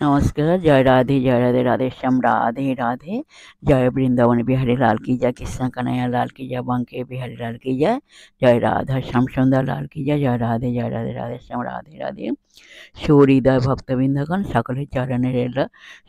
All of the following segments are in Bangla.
नमस्कार। जय राधे राधे श्याम राधे राधे। जय वृंदावन बिहारी लाल की जय, कृष्ण कन्हैया लाल की जय, बांके बिहारी लाल की जय, जय राधा श्याम सुंदर लाल की जय। जय राधे राधे श्याम राधे राधे। সহৃদয় ভক্তবৃন্দগণ, সকলের চরণে রইল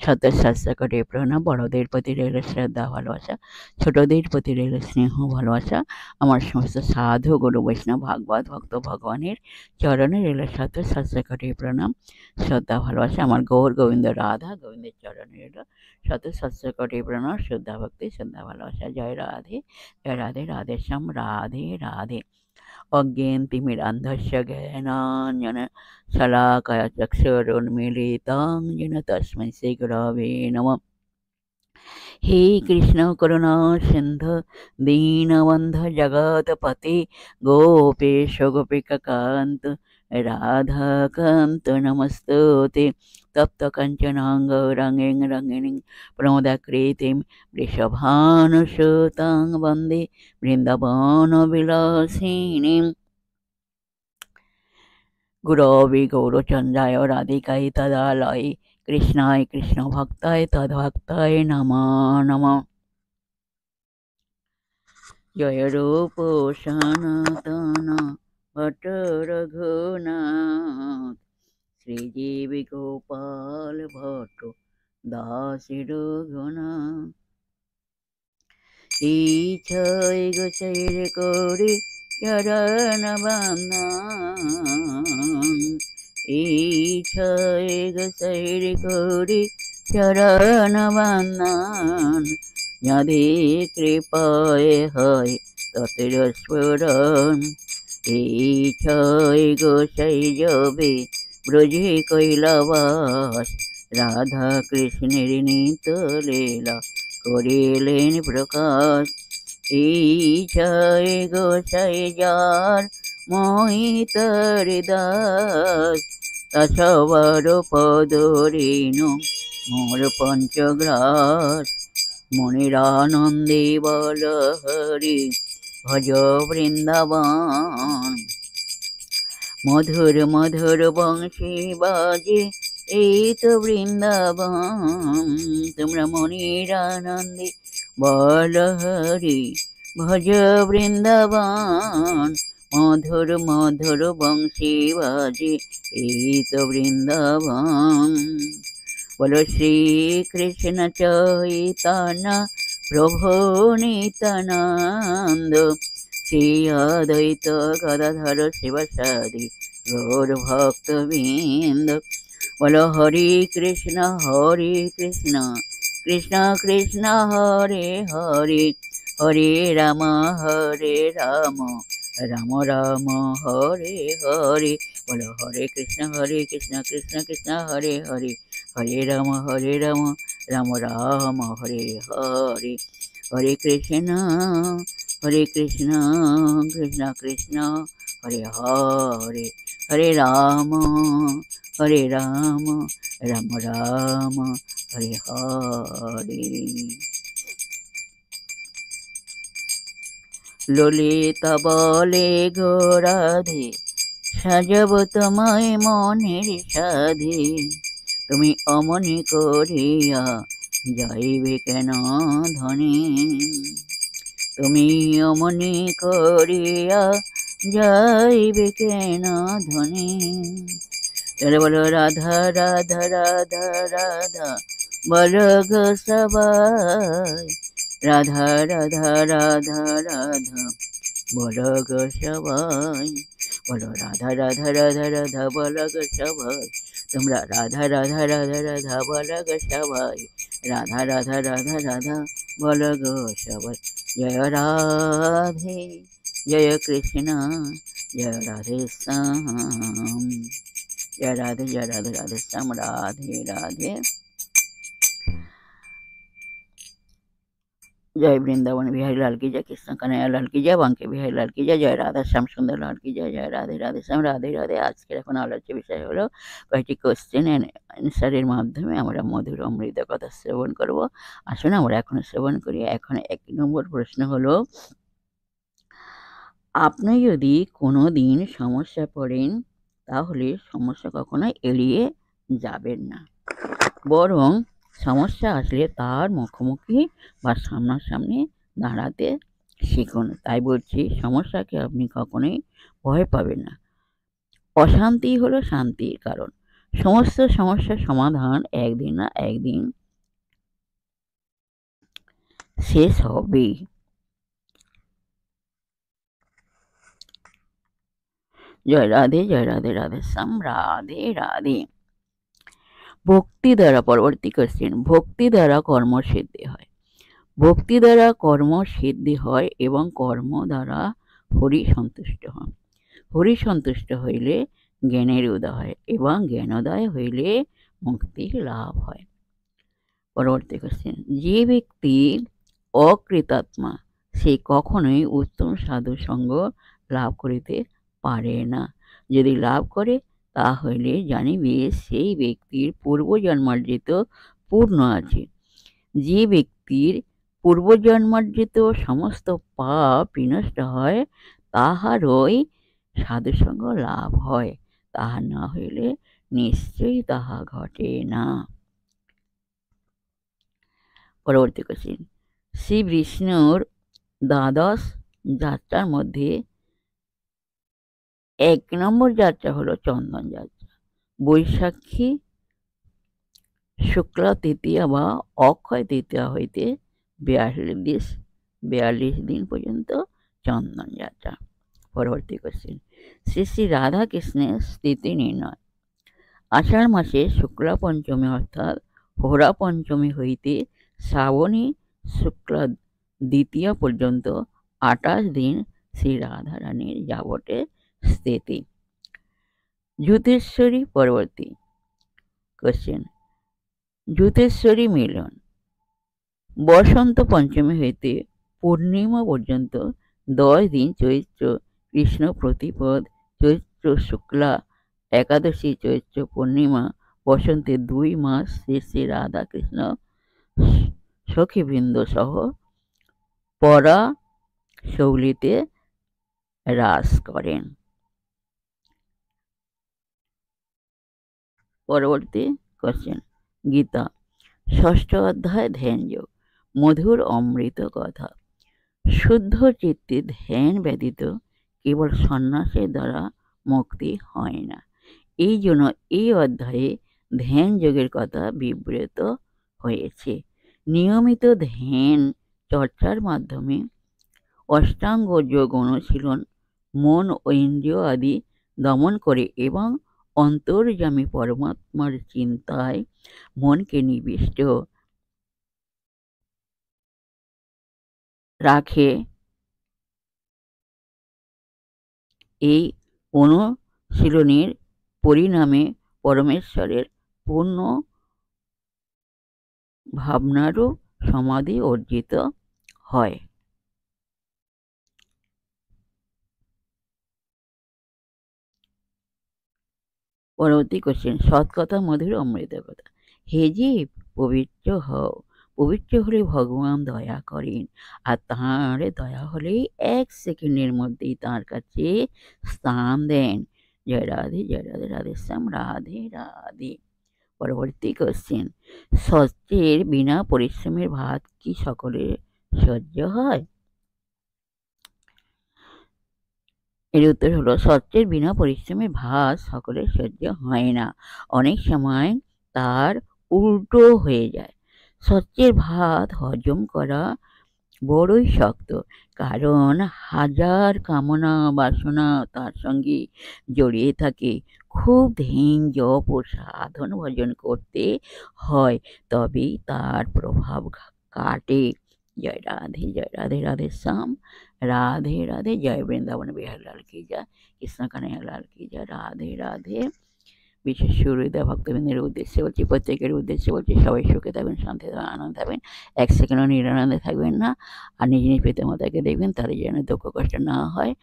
শত সহস্র কোটি প্রণাম। বড়দের প্রতি রইল শ্রদ্ধা ভালোবাসা, ছোটদের প্রতি রইল স্নেহ ভালোবাসা। আমার সমস্ত সাধু গুরু বৈষ্ণব ভাগবত ভক্ত ভগবানের চরণে রইল শত সহস্র কোটি প্রণাম, শ্রদ্ধা ভালোবাসা। আমার গৌর গোবিন্দ রাধা গোবিন্দের চরণে রইল শত সহস্র কোটি প্রণাম, শ্রদ্ধা ভক্তি, শ্রদ্ধা ভালোবাসা। জয় রাধে রাধে শ্যাম রাধে রাধে। অজ্ঞেনতিমিরান্ধস্য জ্ঞানাঞ্জন শলাকায়া চক্ষুरुन्मीलितं येन तस्मै श्रीगुरवे नमः। हे कृष्ण करुणा सिन्धु दीनबन्धु जगत्पते गोपेश गोपिकान्त राधाकान्त नमस्तुते। तप्त कंचनांग रंगें रंगिणीं प्रमोदाकृतिं वृषभानुसुतां वन्दे वृन्दावनविलासिनीं। गुरवे गौरचन्द्राय राधिकाय तदालये कृष्णाय कृष्णभक्ताय तद्भक्ताय नमो नमः। जय रूप सनातन भट्ट रघुनाथ, श्रीजीव गोपाल भट्ट दासी रघुनाथ। इच्छाय गोचर करि चरण बंदन, इच्छाय गोचर करि चरण बंदन। यदि कृपाय হয় ততের স্মরণ, ইচ্ছায় গোসাই যাবে ব্রজে কৈলাবাস। রাধা কৃষ্ণের নিত লীলা করিলেন প্রকাশ। ইচ্ছায় গোসাই যার মোহিতর দাস, তা সবার পদঋণ মোর পঞ্চগ্রাস। মনিরানন্দে বল হরি ভজ বৃন্দাবন, মধুর মধুর বংশী বাজে এই তো বৃন্দাবন। তোমরা মনিরানন্দে বল হরি ভজ বৃন্দাবন, মধুর মধুর বংশী বাজে এই তো বৃন্দাবন। बोलो श्री कृष्ण चैतन्य प्रभु नित्यानंद, श्री अद्वैत गदाधर शिवसादि गौर भक्तवृंद। बोलो हरे कृष्ण कृष्ण कृष्ण हरे हरे, हरे राम राम राम हरे हरे। बोलो हरे कृष्ण कृष्ण कृष्ण हरे हरे, हरे राम राम राम हरे हरे। हरे कृष्ण कृष्ण कृष्ण हरे हरे, हरे राम राम राम हरे हरे। ललिता बोले गो राधे, সাজাব তোমায় মনের সাধে। তুমি অমনি করিয়া যাইবে কেন ধনে, তুমি অমনি করিয়া যাইবে কেন ধনে। চলে বলো রাধা রাধা রাধা রাধা, বলো গো সবাই রাধা রাধা রাধা রাধা, বলো গো সবাই। বলো রাধা রাধা রাধা রাধা, বলো গো সবাই। তোমরা রাধা রাধা রাধা রাধা বলো গো সবাই, রাধা রাধা রাধা রাধা বলো গো সবাই। জয় রাধে জয় কৃষ্ণ জয় রাধে শ্যাম, জয় রাধে রাধে শ্যাম রাধে রাধে। जय वृंदावन बिहारी लाल की जय, कृष्ण कन्हैया लाल की जय, बांके बिहारी लाल की जय, जय राधा श्याम सुंदर लाल की जय, जय राधे राधे श्याम राधे राधे। আজকের এখন আলোচ্য বিষয় হলো কয়েকটি কোশ্চেন এন্ড অ্যান্সারের মাধ্যমে আমরা মধুর অমৃত কথা শ্রবণ করব। আসুন আমরা এখন শ্রবণ করি। এখন 1 নম্বর প্রশ্ন হলো, আপনি যদি কোনো দিন সমস্যায় পড়েন তাহলে সমস্যা কখনো এড়িয়ে যাবেন না। বরং সমস্যা আসলে তার মুখোমুখি বা সামনাসামনি দাঁড়াতে শিখুন। তাই বলছি, সমস্যাকে আপনি কখনোই ভয় পাবেন না। অশান্তি হলো শান্তির কারণ। সমস্ত সমস্যার সমাধান একদিন না একদিন শেষ হবেই। জয় রাধে, জয় রাধে, রাধে শ্যাম, রাধে রাধে। ভক্তি দ্বারা, পরবর্তী কোশ্চেন, ভক্তি দ্বারা কর্ম সিদ্ধি হয়। ভক্তি দ্বারা কর্ম সিদ্ধি হয় এবং কর্ম দ্বারা হরি সন্তুষ্ট হন। হরি সন্তুষ্ট হইলে জ্ঞানের উদয় হয় এবং জ্ঞানোদয় হইলে মুক্তির লাভ হয়। পরবর্তী কোশ্চেন, যে ব্যক্তি অকৃতাত্মা সে কখনোই উত্তম সাধু সঙ্গ লাভ করিতে পারে না। যদি লাভ করে তা হইলে জানিবে সেই ব্যক্তির পূর্বজন্মার্জিত পূর্ণ আছে। যে ব্যক্তির পূর্বজন্মার্জিত সমস্ত পাপ বিনষ্ট হয় তাহারই সাধুসঙ্গ লাভ হয়, তাহা না হইলে নিশ্চয়ই তাহা ঘটে না। পরবর্তী কোশ্চেন, শ্রী বিষ্ণুর দ্বাদশ যাত্রার মধ্যে ১ নম্বর যাত্রা হলো চন্দন যাত্রা। বৈশাখী শুক্লা তৃতীয়া বা অক্ষয় তৃতীয়া হইতে ৪২ দিন পর্যন্ত চন্দন যাত্রা। পরবর্তী কোশ্চেন, শ্রী শ্রী রাধা কৃষ্ণের স্থিতি নির্ণয়। আষাঢ় মাসে শুক্লা পঞ্চমী অর্থাৎ হোরা পঞ্চমী হইতে শ্রাবণী শুক্লা দ্বিতীয়া পর্যন্ত ২৮ দিন শ্রী রাধা রানীর যাবতে স্থিতি। জ্যোতিশ্বরী, পরবর্তী কোশ্চেন, জ্যোতিশ্বরী মিলন। বসন্ত পঞ্চমী হইতে পূর্ণিমা পর্যন্ত ১০ দিন চৈত্র কৃষ্ণ প্রতিপদ, চৈত্র শুক্লা একাদশী, চৈত্র পূর্ণিমা, বসন্তের ২ মাস শ্রী শ্রী রাধা কৃষ্ণ সখীবৃন্দ সহ পরা শৌলিতে রাস করেন। পরবর্তী কোশ্চেন, গীতা ষষ্ঠ অধ্যায় ধ্যান যোগ। মধুর অমৃত কথা। শুদ্ধ চিত্তে ধ্যান ব্যতীত কেবল সন্ন্যাসের দ্বারা মুক্তি হয় না। এই জন্য এই অধ্যায়ে ধ্যান যোগের কথা বিবৃত হয়েছে। নিয়মিত ধ্যান চর্চার মাধ্যমে অষ্টাঙ্গ যোগ অনুশীলন মন ও ইন্দ্রিয় আদি দমন করে এবং অন্তর্যামী পরমাত্মার চিন্তায় মনকে নিবিষ্ট রাখে। এই অনুশীলনের পরিণামে পরমেশ্বরের পূর্ণ ভাবনারও সমাধি অর্জিত হয়। পরবর্তী কোশ্চেন, সৎকথা মধুর অমৃত কথা। হে জীব, পবিত্র হও। পবিত্র হলে ভগবান দয়া করেন, আর তাঁর দয়া হলেই ১ সেকেন্ডের মধ্যেই তাঁর কাছে স্থান দেন। জয় রাধে, জয় রাধে, রাধে শ্যাম, রাধে রাধে। পরবর্তী কোশ্চেন, শস্যের বিনা পরিশ্রমের ভাত কি সকলের সহ্য হয়? এর উত্তর হলো, শস্যের বিনা পরিশ্রমে ভাত সকলের সহ্য হয় না। অনেক সময় তার উল্টো হয়ে যায়। শস্যের ভাত হজম করা বড়ই শক্ত, কারণ হাজার কামনা বাসনা তার সঙ্গে জড়িয়ে থাকে। খুব ধ্যান জপ ও সাধন ভজন করতে হয়, তবেই তার প্রভাব কাটে। জয় রাধে, জয় রাধে, রাধে শ্যাম, রাধে রাধে। জয় বৃন্দাবন বিহার লাল কি জয়, কৃষ্ণ কানাইয়া লাল কি জয়। রাধে রাধে। বিশেষ সুহৃদয় ভক্তবৃন্দের উদ্দেশ্যে বলছি, প্রত্যেকের উদ্দেশ্যে বলছি, সবাই সুখে থাকবেন, শান্তি থাকবেন, আনন্দ থাকবেন, ১ সেকেন্ডও নিরানন্দে থাকবেন না। আর নিজ নিজ পিতামাতাকে দেখবেন, তাদের যেন দুঃখ কষ্ট না হয়,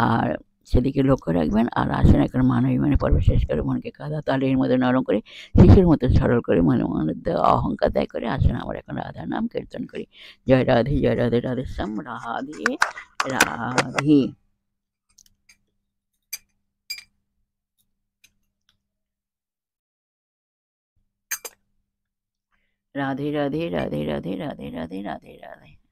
আর সেদিকে লক্ষ্য রাখবেন। আর আসেন এখন মানবিমানে পর্ব শেষ করে মনকে কাদা তালের মধ্যে নরম করে শিশুর মতো সরল করে মনে মধ্যে অহংকার ত্যাগ করে আসেন আমার এখন রাধার নাম কীর্তন করি। জয় রাধে, জয় রাধে, রাধে শ্যাম, রাধে রাধে। রাধে রাধে রাধে রাধে রাধে রাধে রাধে রাধে।